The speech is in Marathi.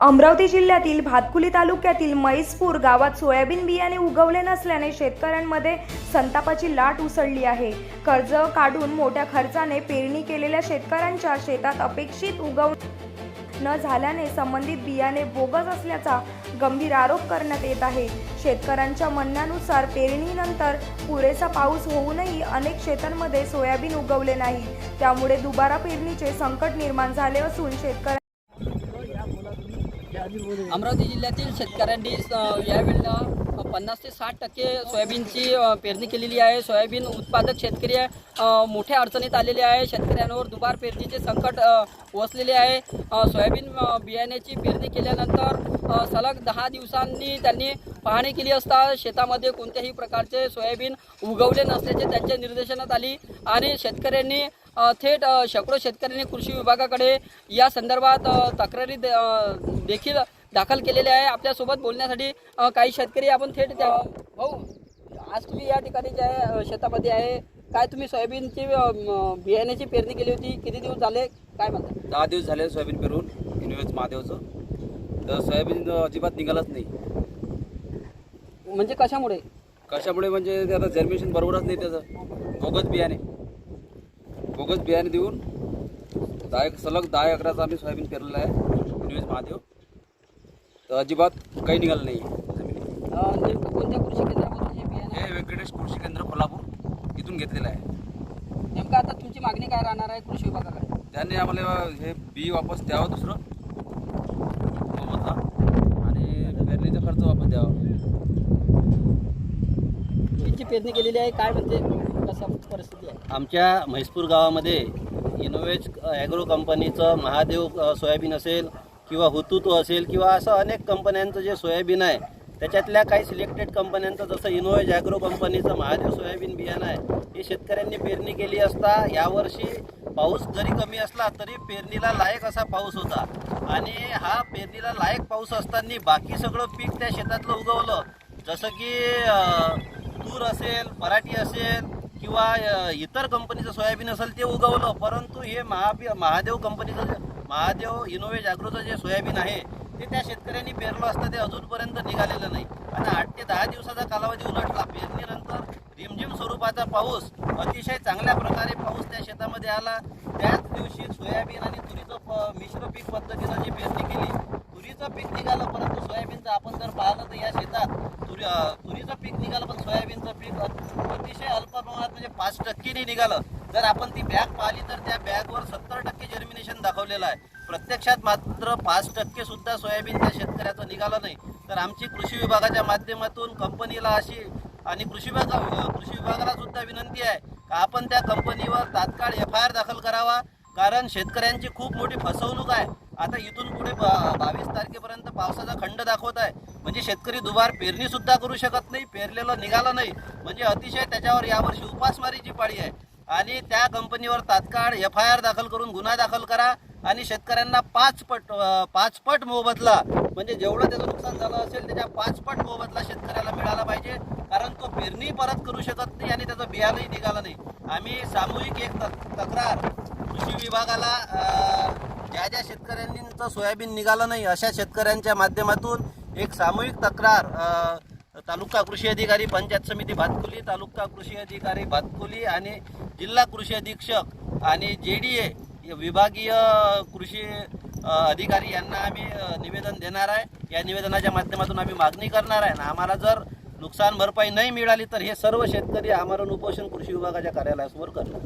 अमरावती जिल्ह्यातील भातकुली तालुक्यातील म्हैसपूर गावात सोयाबीन बियाणे उगवले नसल्याने शेतकऱ्यांमध्ये संतापाची लाट उसळली आहे। कर्ज काढून मोठ्या खर्चाने पेरणी केलेल्या शेतकऱ्यांच्या शेतात अपेक्षित उगवण न झाल्याने संबंधित बियाणे बोगस असल्याचा गंभीर आरोप करण्यात येत आहे। शेतकऱ्यांच्या म्हणण्यानुसार पेरणीनंतर पुरेसा पाऊस होऊनही अनेक शेतांमध्ये सोयाबीन उगवले नाही, त्यामुळे दुबारा पेरणीचे संकट निर्माण झाले असून शेतकऱ्यांना अमरावती जिल्ह्यातील शेतकऱ्यांनी यावेळेला 50 ते 60% सोयाबीनची पेरणी केलेली आहे। सोयाबीन उत्पादक शेतकरी मोठ्या अडचणीत आलेले आहे। शेतकऱ्यांवर दुबार पेरणीचे संकट वसलेले आहे। सोयाबीन बियाण्याची पेरणी केल्यानंतर सलग 10 दिवसांनी त्यांनी पाहणी केली असता शेतामध्ये कोणत्याही प्रकारचे सोयाबीन उगवले नसल्याचे त्यांच्या निर्देशनात आली आणि शेतकऱ्यांनी थेट शेकडो शेतकऱ्यांनी कृषी विभागाकडे या संदर्भात तक्रारी देखील दाखल केलेले आहे। आपल्यासोबत बोलण्यासाठी काही शेतकरी आपण थेट भाऊ, आज तुम्ही या ठिकाणी जे आहे शेतामध्ये आहे, काय तुम्ही सोयाबीनची बियाण्याची पेरणी केली होती, किती दिवस झाले, काय म्हणतात? 10 दिवस झाले सोयाबीन पेरून इनवेज महादेवचं, तर सोयाबीन अजिबात निघालच नाही। म्हणजे कशामुळे म्हणजे ते आता जर्मिनेशन बरोबरच नाही, त्याचं बोगस बियाणे देऊन सलग 10 एकराचं आम्ही सोयाबीन पेरलेलं आहे इनवेज महादेव, तर अजिबात काही निघालं नाही। नेमकं कोणत्या कृषी केंद्रामधून हे बियाणे? हे व्यंकटेश कृषी केंद्र कोल्हापूर इथून घेतलेलं आहे। नेमकं आता तुमची मागणी काय राहणार आहे कृषी विभागाकडे? त्यांनी आम्हाला हे बी वापस द्यावं दुसरं आणि पेरणीचा खर्च वापस द्यावा। यांची पेरणी केलेली आहे, काय म्हणजे कसं परिस्थिती आहे? आमच्या म्हैसपूर गावामध्ये इनोवेज ॲग्रो कंपनीचं महादेव सोयाबीन असेल किंवा हुतुतू असेल किंवा असं अनेक कंपन्यांचं जे सोयाबीन आहे, त्याच्यातल्या काही सिलेक्टेड कंपन्यांचं जसं इनोवेज ॲग्रो कंपनीचं महादेव सोयाबीन बियाणं आहे, हे शेतकऱ्यांनी पेरणी केली असता यावर्षी पाऊस जरी कमी असला तरी पेरणीला लायक असा पाऊस होता आणि हा पेरणीला लायक पाऊस असताना बाकी सगळं पीक त्या शेतातलं उगवलं, जसं की तूर असेल, पराठी असेल किंवा इतर कंपनीचं सोयाबीन असेल ते उगवलं, परंतु हे महादेव कंपनीचं महादेव इनोवेज ॲग्रोचं जे सोयाबीन आहे ते त्या शेतकऱ्यांनी पेरलं असतं ते अजूनपर्यंत निघालेलं नाही। आता 8 ते 10 दिवसाचा कालावधी उलटला, पेरणीनंतर रिमझिम स्वरूपाचा पाऊस, अतिशय चांगल्या प्रकारे पाऊस त्या शेतामध्ये आला। त्याच दिवशी सोयाबीन आणि तुरीचं मिश्र पीक पद्धतीनं जी पेरणी केली, तुरीचं पीक निघालं, परंतु सोयाबीनचं आपण जर पाहिलं तर या शेतात तुरीचं पीक निघालं, पण सोयाबीनचं पीक अतिशय अल्प प्रमाणात म्हणजे 5% निघालं। जर आपण ती बॅग पाहिली तर त्या बॅगवर 70% जर्मिनेशन दाखवलेलं आहे, प्रत्यक्षात मात्र 5% सुद्धा सोयाबीन त्या शेतकऱ्याचं निघालं नाही। तर आमची कृषी विभागाच्या माध्यमातून कंपनीला अशी आणि कृषी विभागाला सुद्धा विनंती आहे का आपण त्या कंपनीवर तात्काळ FIR दाखल करावा, कारण शेतकऱ्यांची खूप मोठी फसवणूक आहे। आता इथून पुढे 22 तारखेपर्यंत पावसाचा खंड दाखवत आहे, म्हणजे शेतकरी दुबार पेरणी सुद्धा करू शकत नाही, पेरलेलं निघालं नाही, म्हणजे अतिशय त्याच्यावर यावर्षी उपासमारीची पाळी आहे आणि त्या कंपनीवर तात्काळ FIR दाखल करून गुन्हा दाखल करा आणि शेतकऱ्यांना 5 पट मोबदला, म्हणजे जेवढं त्याचं नुकसान झालं असेल त्याच्या 5 पट मोबदला शेतकऱ्याला मिळाला पाहिजे, कारण तो पेरणी परत करू शकत नाही आणि त्याचं बियाणंही निघालं नाही। आम्ही सामूहिक एक तक्रार कृषी विभागाला ज्या शेतकऱ्यांचं सोयाबीन निघालं नाही अशा शेतकऱ्यांच्या माध्यमातून एक सामूहिक तक्रार तालुका कृषी अधिकारी पंचायत समिती भातकुली, तालुका कृषी अधिकारी भातकुली आणि जिल्हा कृषी अधीक्षक आणि JDA विभागीय कृषी अधिकारी यांना आम्ही निवेदन देणार आहे। या निवेदनाच्या माध्यमातून आम्ही मागणी करणार आहे आणि आम्हाला जर नुकसान भरपाई नाही मिळाली तर हे सर्व शेतकरी आमरण उपोषण कृषी विभागाच्या कार्यालयासमोर करणार।